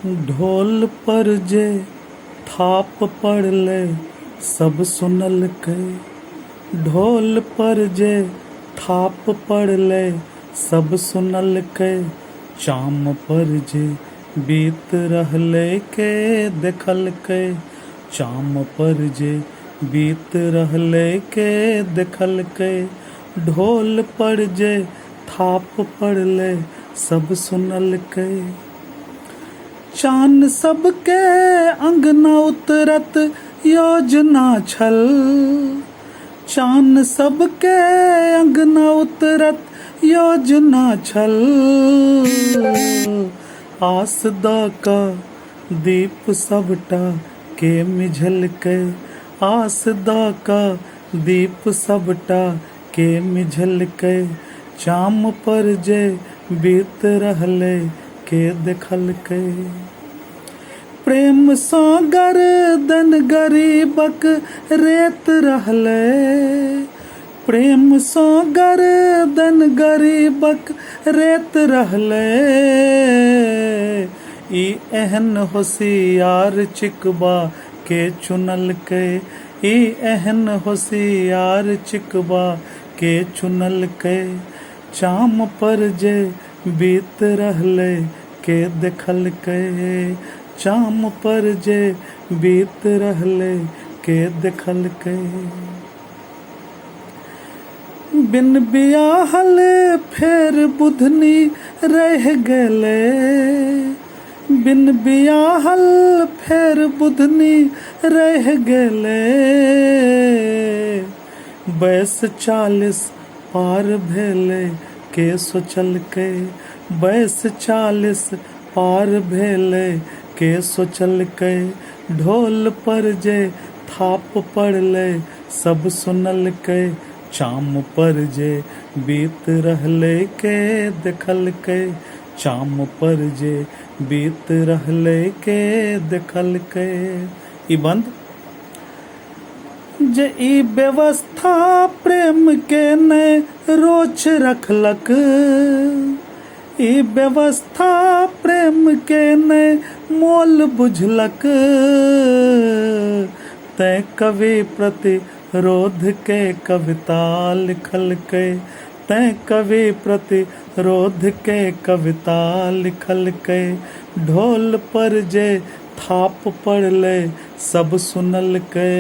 ढोल पर जे थाप पड़ले सब सुनल के। ढोल पर जे थाप पड़ले सब सुनल के। चाम पर जे बीत रहले के देखल के। चाम पर जे बीत रहले के देखल के। ढोल पर जे थाप पड़ले सब सुनल के। चान सबके अंगना उतरत योजना छल। चान सबके अंगना उतरत योजना छल। आस द का दीप सबटा के मिझल के। आस द का दीप सबटा के मिझल के। चाम पर जे बीत रहले के देखल के। प्रेम सँ गर्दन गरीबक रेत रहले। प्रेम सँ गर्दन गरीबक रेत रहले। ई एहन होशियार चिकबा के चुनल के। ई एहन होशियार चिकबा के चुनल के। चाम पर जे बीत रहले के देखल के। चाम पर जे बीत रहले के देखल के। बिन बियाहल फेर बुधनी रह गेले। बिन बियाहल फेर बुधनी रह गेले। 42-40 पार भेले के सोचल के। 42-40 पार भेले के सोचल के। ढोल पर जे थाप पड़ले सब सुनल के। चाम पर जे बीत रहले के देखल के। चाम पर जे बीत रहले के देखल के। ई बंद जे ई व्यवस्था प्रेम के ने रोच रखलक। ई व्यवस्था प्रेम के ने मोल बुझलक। तै कवि प्रतिरोध के कविता लिखल के। तै कवि प्रतिरोध के कविता लिखल के। ढोल पर जे थाप पड़ले सब सुनल के।